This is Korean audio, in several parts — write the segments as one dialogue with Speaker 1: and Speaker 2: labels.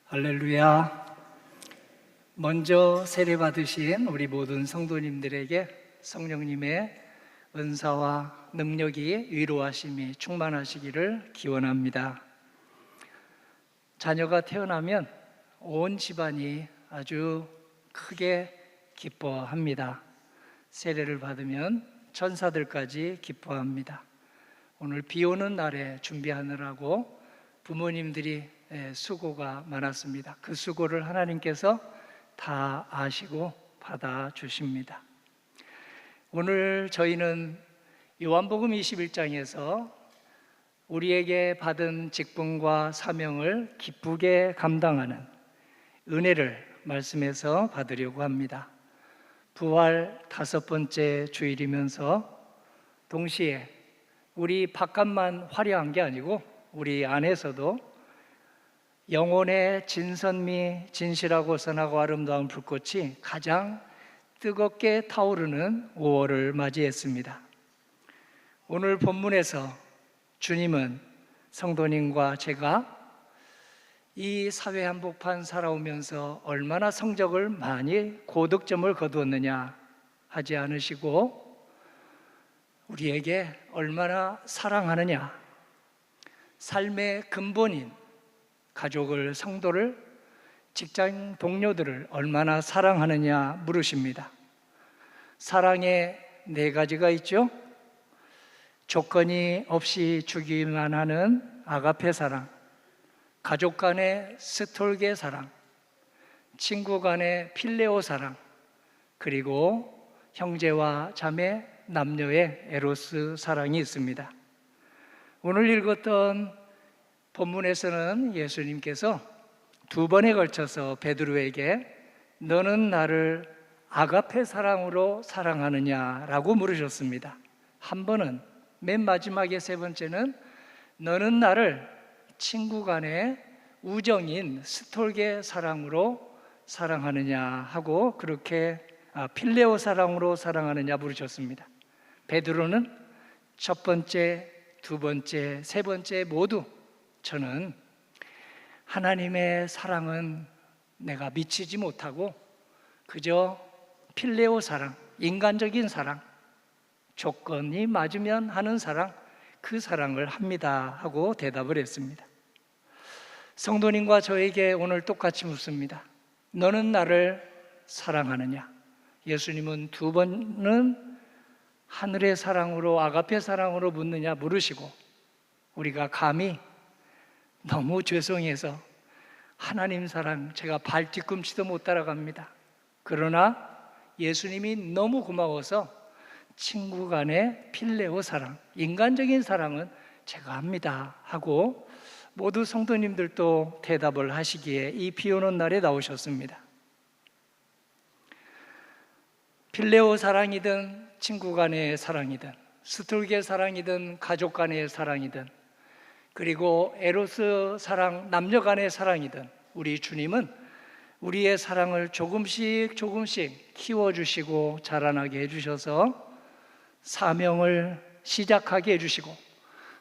Speaker 1: 할렐루야. 먼저 세례 받으신 우리 모든 성도님들에게 성령님의 은사와 능력이 위로하심이 충만하시기를 기원합니다. 자녀가 태어나면 온 집안이 아주 크게 기뻐합니다. 세례를 받으면 천사들까지 기뻐합니다. 오늘 비 오는 날에 준비하느라고 부모님들이 수고가 많았습니다. 그 수고를 하나님께서 다 아시고 받아주십니다. 오늘 저희는 요한복음 21장에서 우리에게 받은 직분과 사명을 기쁘게 감당하는 은혜를 말씀에서 받으려고 합니다. 부활 5번째 주일이면서 동시에 우리 바깥만 화려한 게 아니고 우리 안에서도 영혼의 진선미, 진실하고 선하고 아름다운 불꽃이 가장 뜨겁게 타오르는 5월을 맞이했습니다. 오늘 본문에서 주님은 성도님과 제가 이 사회 한복판 살아오면서 얼마나 성적을 많이 고득점을 거두었느냐 하지 않으시고 우리에게 얼마나 사랑하느냐, 삶의 근본인 가족을, 성도를, 직장 동료들을 얼마나 사랑하느냐 물으십니다. 사랑에 4가지가 있죠. 조건이 없이 주기만 하는 아가페 사랑, 가족 간의 스톨게 사랑, 친구 간의 필레오 사랑, 그리고 형제와 자매, 남녀의 에로스 사랑이 있습니다. 오늘 읽었던 본문에서는 예수님께서 2번에 걸쳐서 베드로에게 너는 나를 아가페 사랑으로 사랑하느냐라고 물으셨습니다. 한 번은 맨 마지막에 3번째는 너는 나를 친구 간의 우정인 스톨게 사랑으로 사랑하느냐 하고 그렇게 필레오 사랑으로 사랑하느냐 물으셨습니다. 베드로는 첫 번째, 2번째, 3번째 모두 저는 하나님의 사랑은 내가 미치지 못하고 그저 필레오 사랑, 인간적인 사랑, 조건이 맞으면 하는 사랑, 그 사랑을 합니다 하고 대답을 했습니다. 성도님과 저에게 오늘 똑같이 묻습니다. 너는 나를 사랑하느냐? 예수님은 2번은 하늘의 사랑으로 아가페 사랑으로 묻느냐 물으시고 우리가 감히 너무 죄송해서 하나님 사랑 제가 발 뒤꿈치도 못 따라갑니다. 그러나 예수님이 너무 고마워서 친구 간의 필레오 사랑, 인간적인 사랑은 제가 합니다 하고 모두 성도님들도 대답을 하시기에 이 비 오는 날에 나오셨습니다. 필레오 사랑이든 친구 간의 사랑이든 스톨게 사랑이든 가족 간의 사랑이든 그리고 에로스 사랑, 남녀 간의 사랑이든 우리 주님은 우리의 사랑을 조금씩 키워주시고 자라나게 해주셔서 사명을 시작하게 해주시고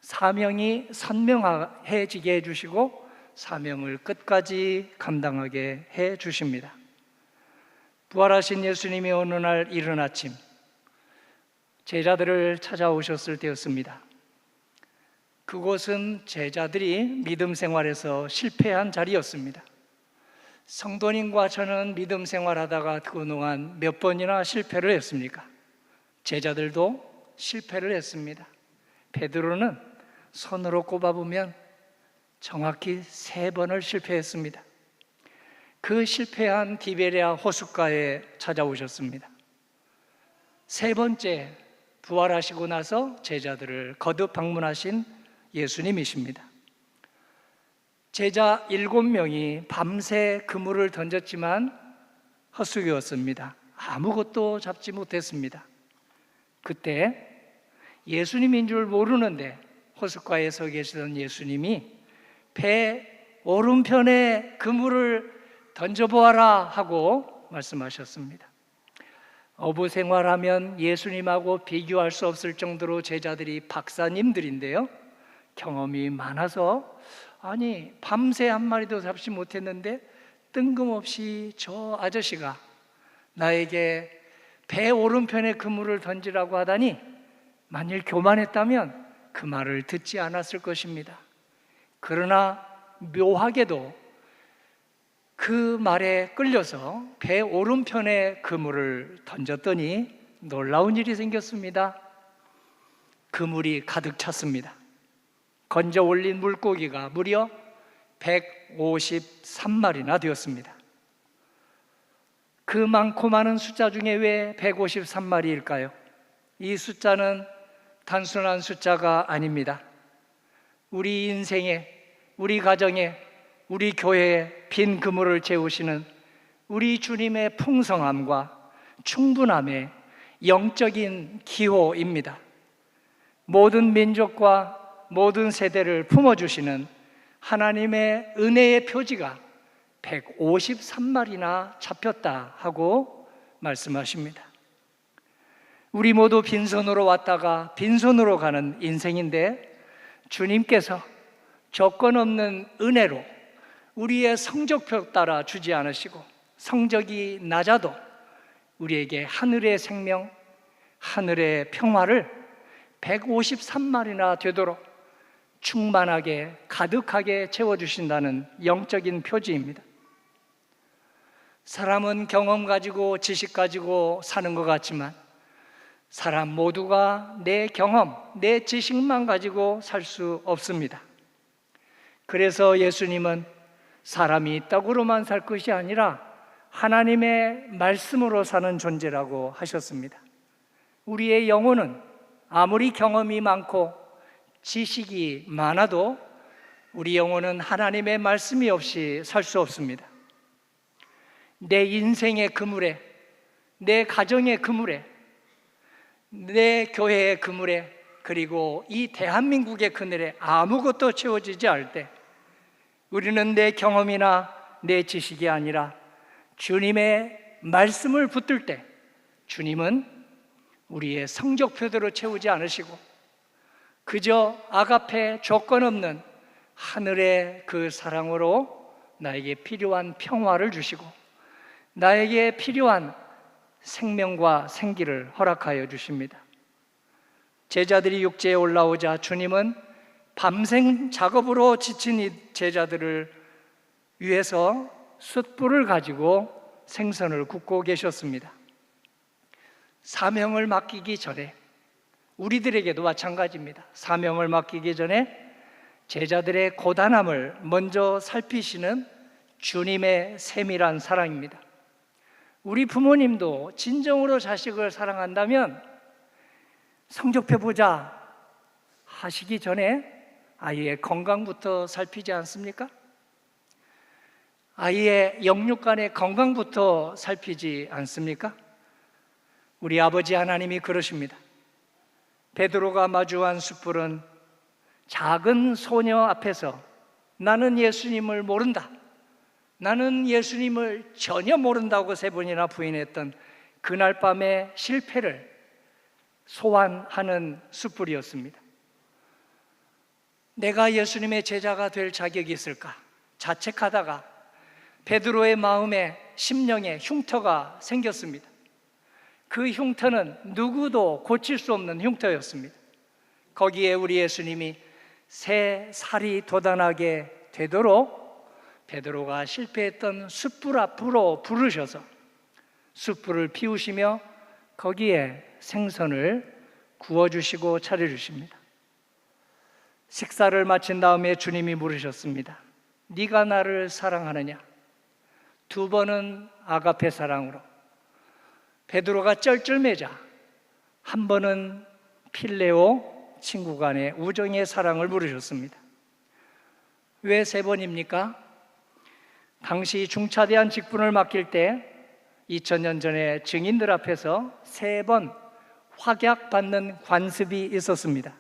Speaker 1: 사명이 선명해지게 해주시고 사명을 끝까지 감당하게 해주십니다. 부활하신 예수님이 어느 날 이른 아침 제자들을 찾아오셨을 때였습니다. 그곳은 제자들이 믿음 생활에서 실패한 자리였습니다. 성도님과 저는 믿음 생활하다가 그동안 몇 번이나 실패를 했습니까? 제자들도 실패를 했습니다. 베드로는 손으로 꼽아보면 정확히 3번을 실패했습니다. 그 실패한 디베랴 호숫가에 찾아오셨습니다. 3번째 부활하시고 나서 제자들을 거듭 방문하신 예수님이십니다. 제자 7명이 밤새 그물을 던졌지만 헛수고였습니다. 아무것도 잡지 못했습니다. 그때 예수님인 줄 모르는데 호숫가에 서 계시던 예수님이 배 오른편에 그물을 던져보아라 하고 말씀하셨습니다. 어부 생활하면 예수님하고 비교할 수 없을 정도로 제자들이 박사님들인데요, 경험이 많아서 아니, 밤새 한 마리도 잡지 못했는데 뜬금없이 저 아저씨가 나에게 배 오른편에 그물을 던지라고 하다니, 만일 교만했다면 그 말을 듣지 않았을 것입니다. 그러나 묘하게도 그 말에 끌려서 배 오른편에 그물을 던졌더니 놀라운 일이 생겼습니다. 그물이 가득 찼습니다. 건져 올린 물고기가 무려 153마리나 되었습니다. 그 많고 많은 숫자 중에 왜 153마리일까요? 이 숫자는 단순한 숫자가 아닙니다. 우리 인생에, 우리 가정에, 우리 교회에 빈 그물을 채우시는 우리 주님의 풍성함과 충분함의 영적인 기호입니다. 모든 민족과 모든 세대를 품어주시는 하나님의 은혜의 표지가 153마리나 잡혔다 하고 말씀하십니다. 우리 모두 빈손으로 왔다가 빈손으로 가는 인생인데, 주님께서 조건 없는 은혜로 우리의 성적표 따라 주지 않으시고, 성적이 낮아도 우리에게 하늘의 생명, 하늘의 평화를 153마리나 되도록 충만하게 가득하게 채워주신다는 영적인 표지입니다. 사람은 경험 가지고 지식 가지고 사는 것 같지만, 사람 모두가 내 경험, 내 지식만 가지고 살 수 없습니다. 그래서 예수님은 사람이 떡으로만 살 것이 아니라 하나님의 말씀으로 사는 존재라고 하셨습니다. 우리의 영혼은 아무리 경험이 많고 지식이 많아도 우리 영혼은 하나님의 말씀이 없이 살 수 없습니다. 내 인생의 그물에, 내 가정의 그물에, 내 교회의 그물에, 그리고 이 대한민국의 그늘에 아무것도 채워지지 않을 때, 우리는 내 경험이나 내 지식이 아니라 주님의 말씀을 붙들 때, 주님은 우리의 성적표대로 채우지 않으시고 그저 아가페 조건 없는 하늘의 그 사랑으로 나에게 필요한 평화를 주시고 나에게 필요한 생명과 생기를 허락하여 주십니다. 제자들이 육지에 올라오자 주님은 밤샘 작업으로 지친 이 제자들을 위해서 숯불을 가지고 생선을 굽고 계셨습니다. 사명을 맡기기 전에, 우리들에게도 마찬가지입니다. 사명을 맡기기 전에 제자들의 고단함을 먼저 살피시는 주님의 세밀한 사랑입니다. 우리 부모님도 진정으로 자식을 사랑한다면 성적표 보자 하시기 전에 아이의 건강부터 살피지 않습니까? 아이의 영육간의 건강부터 살피지 않습니까? 우리 아버지 하나님이 그러십니다. 베드로가 마주한 숯불은 작은 소녀 앞에서 나는 예수님을 모른다, 나는 예수님을 전혀 모른다고 3번이나 부인했던 그날 밤의 실패를 소환하는 숯불이었습니다. 내가 예수님의 제자가 될 자격이 있을까 자책하다가 베드로의 마음에, 심령에 흉터가 생겼습니다. 그 흉터는 누구도 고칠 수 없는 흉터였습니다. 거기에 우리 예수님이 새 살이 돋아나게 되도록 베드로가 실패했던 숯불 앞으로 부르셔서 숯불을 피우시며 거기에 생선을 구워주시고 차려주십니다. 식사를 마친 다음에 주님이 물으셨습니다. 네가 나를 사랑하느냐? 2번은 아가페 사랑으로, 베드로가 쩔쩔매자 한 번은 필레오, 친구 간의 우정의 사랑을 물으셨습니다. 왜 3번입니까? 당시 중차대한 직분을 맡길 때 2000년 전에 증인들 앞에서 3번 확약받는 관습이 있었습니다.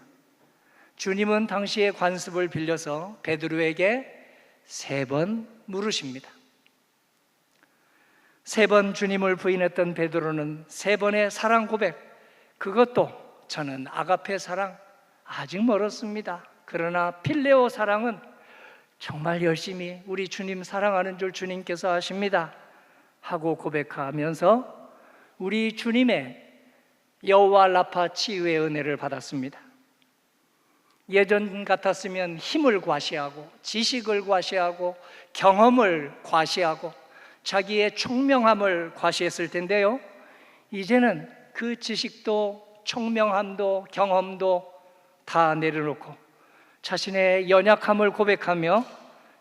Speaker 1: 주님은 당시의 관습을 빌려서 베드로에게 3번 물으십니다. 3번 주님을 부인했던 베드로는 3번의 사랑 고백, 그것도 저는 아가페 사랑 아직 멀었습니다. 그러나 필레오 사랑은 정말 열심히 우리 주님 사랑하는 줄 주님께서 아십니다 하고 고백하면서 우리 주님의 여호와 라파 치유의 은혜를 받았습니다. 예전 같았으면 힘을 과시하고 지식을 과시하고 경험을 과시하고 자기의 총명함을 과시했을 텐데요, 이제는 그 지식도 총명함도 경험도 다 내려놓고 자신의 연약함을 고백하며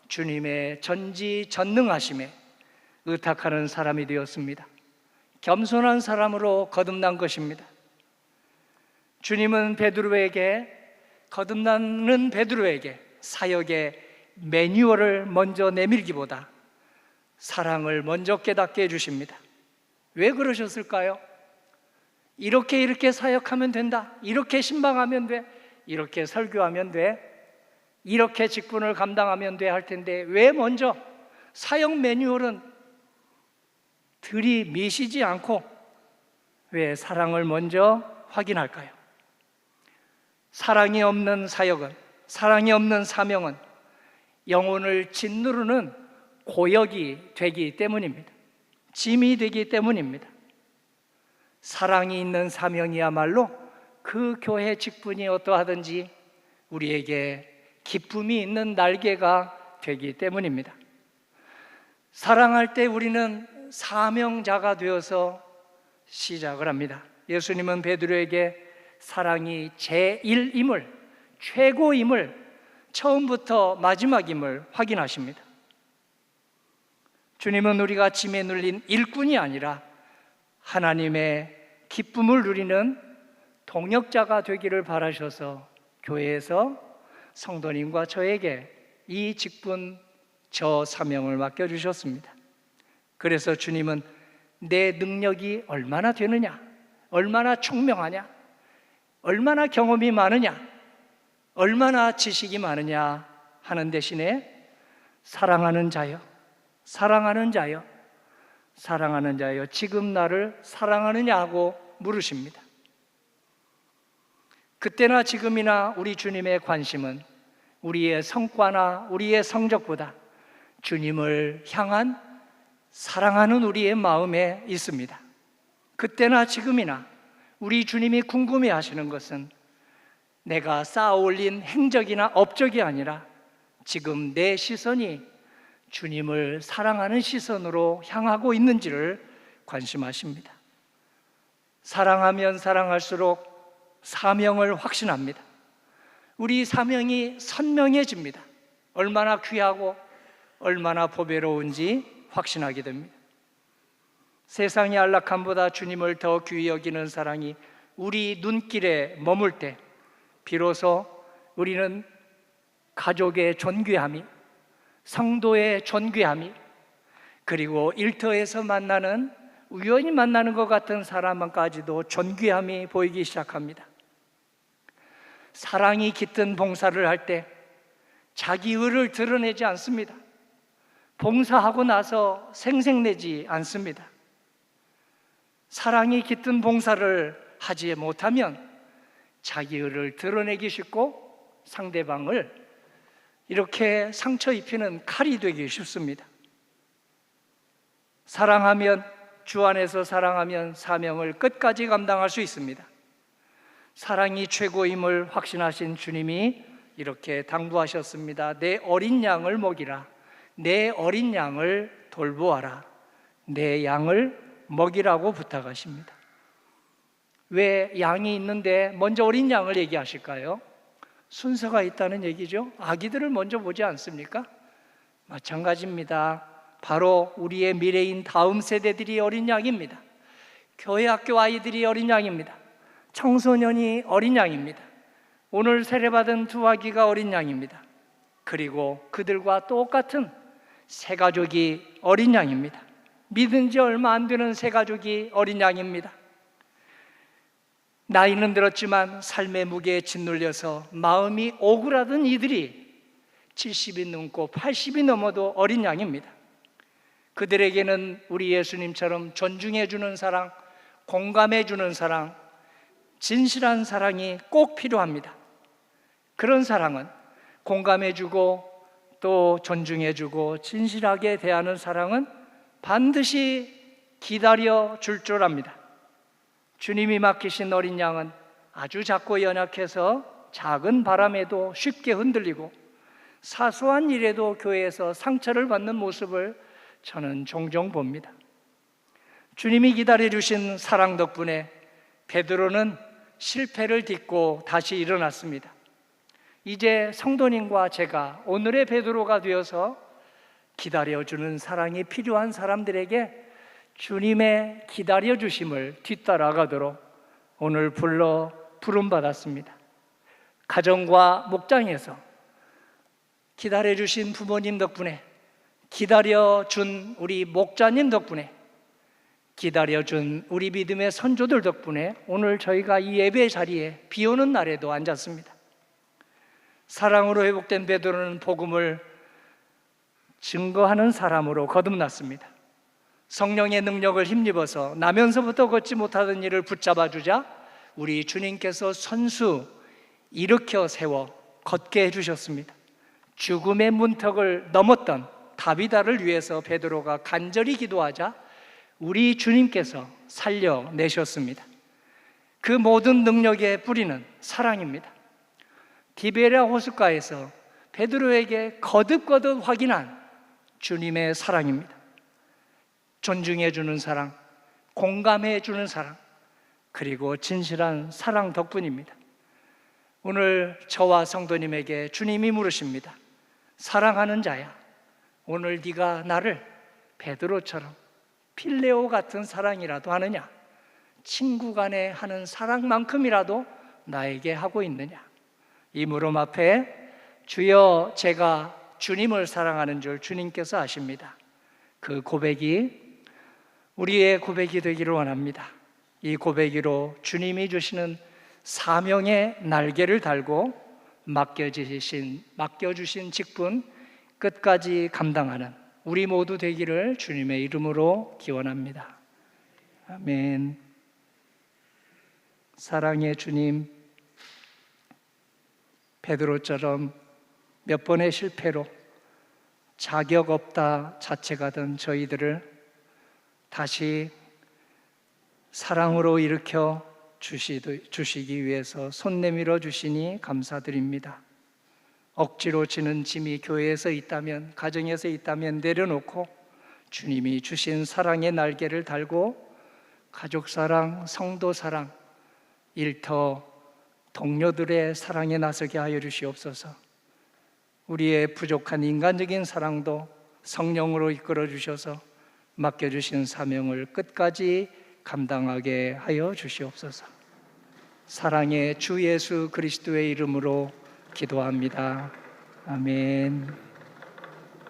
Speaker 1: 주님의 전지전능하심에 의탁하는 사람이 되었습니다. 겸손한 사람으로 거듭난 것입니다. 주님은 거듭나는 베드로에게 사역의 매뉴얼을 먼저 내밀기보다 사랑을 먼저 깨닫게 해주십니다. 왜 그러셨을까요? 이렇게 사역하면 된다, 이렇게 신방하면 돼, 이렇게 설교하면 돼, 이렇게 직분을 감당하면 돼 할 텐데 왜 먼저 사역 매뉴얼은 들이미시지 않고 왜 사랑을 먼저 확인할까요? 사랑이 없는 사역은, 사랑이 없는 사명은 영혼을 짓누르는 고역이 되기 때문입니다. 짐이 되기 때문입니다. 사랑이 있는 사명이야말로 그 교회 직분이 어떠하든지 우리에게 기쁨이 있는 날개가 되기 때문입니다. 사랑할 때 우리는 사명자가 되어서 시작을 합니다. 예수님은 베드로에게 사랑이 제1임을, 최고임을, 처음부터 마지막임을 확인하십니다. 주님은 우리가 짐에 눌린 일꾼이 아니라 하나님의 기쁨을 누리는 동역자가 되기를 바라셔서 교회에서 성도님과 저에게 이 직분, 저 사명을 맡겨주셨습니다. 그래서 주님은 내 능력이 얼마나 되느냐, 얼마나 총명하냐, 얼마나 경험이 많으냐, 얼마나 지식이 많으냐 하는 대신에 사랑하는 자여, 사랑하는 자여, 사랑하는 자여, 지금 나를 사랑하느냐 하고 물으십니다. 그때나 지금이나 우리 주님의 관심은 우리의 성과나 우리의 성적보다 주님을 향한 사랑하는 우리의 마음에 있습니다. 그때나 지금이나 우리 주님이 궁금해 하시는 것은 내가 쌓아 올린 행적이나 업적이 아니라 지금 내 시선이 주님을 사랑하는 시선으로 향하고 있는지를 관심하십니다. 사랑하면 사랑할수록 사명을 확신합니다. 우리 사명이 선명해집니다. 얼마나 귀하고 얼마나 보배로운지 확신하게 됩니다. 세상의 안락함보다 주님을 더 귀히 여기는 사랑이 우리 눈길에 머물 때 비로소 우리는 가족의 존귀함이, 성도의 존귀함이, 그리고 일터에서 우연히 만나는 것 같은 사람까지도 존귀함이 보이기 시작합니다. 사랑이 깃든 봉사를 할 때 자기 의를 드러내지 않습니다. 봉사하고 나서 생색내지 않습니다. 사랑이 깃든 봉사를 하지 못하면 자기 의를 드러내기 쉽고 상대방을 이렇게 상처 입히는 칼이 되기 쉽습니다. 사랑하면, 주 안에서 사랑하면 사명을 끝까지 감당할 수 있습니다. 사랑이 최고임을 확신하신 주님이 이렇게 당부하셨습니다. 내 어린 양을 먹이라. 내 어린 양을 돌보아라. 내 양을 먹이라고 부탁하십니다. 왜 양이 있는데 먼저 어린 양을 얘기하실까요? 순서가 있다는 얘기죠. 아기들을 먼저 보지 않습니까? 마찬가지입니다. 바로 우리의 미래인 다음 세대들이 어린 양입니다. 교회 학교 아이들이 어린 양입니다. 청소년이 어린 양입니다. 오늘 세례받은 두 아기가 어린 양입니다. 그리고 그들과 똑같은 새 가족이 어린 양입니다. 믿은 지 얼마 안 되는 새 가족이 어린 양입니다. 나이는 들었지만 삶의 무게에 짓눌려서 마음이 오그라든 이들이 70이 넘고 80이 넘어도 어린 양입니다. 그들에게는 우리 예수님처럼 존중해주는 사랑, 공감해주는 사랑, 진실한 사랑이 꼭 필요합니다. 그런 사랑은 공감해주고 또 존중해주고 진실하게 대하는 사랑은 반드시 기다려 줄 압니다. 주님이 맡기신 어린 양은 아주 작고 연약해서 작은 바람에도 쉽게 흔들리고 사소한 일에도 교회에서 상처를 받는 모습을 저는 종종 봅니다. 주님이 기다려주신 사랑 덕분에 베드로는 실패를 딛고 다시 일어났습니다. 이제 성도님과 제가 오늘의 베드로가 되어서 기다려주는 사랑이 필요한 사람들에게 주님의 기다려주심을 뒤따라가도록 오늘 부름받았습니다. 가정과 목장에서 기다려주신 부모님 덕분에, 기다려준 우리 목자님 덕분에, 기다려준 우리 믿음의 선조들 덕분에 오늘 저희가 이 예배 자리에 비 오는 날에도 앉았습니다. 사랑으로 회복된 베드로는 복음을 증거하는 사람으로 거듭났습니다. 성령의 능력을 힘입어서 나면서부터 걷지 못하던 일을 붙잡아 주자 우리 주님께서 선수 일으켜 세워 걷게 해주셨습니다. 죽음의 문턱을 넘었던 다비다를 위해서 베드로가 간절히 기도하자 우리 주님께서 살려내셨습니다. 그 모든 능력의 뿌리는 사랑입니다. 디베랴 호숫가에서 베드로에게 거듭거듭 확인한 주님의 사랑입니다. 존중해주는 사랑, 공감해주는 사랑, 그리고 진실한 사랑 덕분입니다. 오늘 저와 성도님에게 주님이 물으십니다. 사랑하는 자야, 오늘 네가 나를 베드로처럼 필레오 같은 사랑이라도 하느냐? 친구 간에 하는 사랑만큼이라도 나에게 하고 있느냐? 이 물음 앞에 주여 제가 주님을 사랑하는 줄 주님께서 아십니다. 그 고백이 우리의 고백이 되기를 원합니다. 이 고백으로 주님이 주시는 사명의 날개를 달고 맡겨주신 직분 끝까지 감당하는 우리 모두 되기를 주님의 이름으로 기원합니다. 아멘. 사랑의 주님, 베드로처럼 몇 번의 실패로 자격 없다 자체가 된 저희들을 다시 사랑으로 일으켜 주시기 위해서 손 내밀어 주시니 감사드립니다. 억지로 지는 짐이 교회에서 있다면, 가정에서 있다면 내려놓고 주님이 주신 사랑의 날개를 달고 가족 사랑, 성도 사랑, 일터, 동료들의 사랑에 나서게 하여 주시옵소서. 우리의 부족한 인간적인 사랑도 성령으로 이끌어 주셔서 맡겨주신 사명을 끝까지 감당하게 하여 주시옵소서. 사랑의 주 예수 그리스도의 이름으로 기도합니다. 아멘.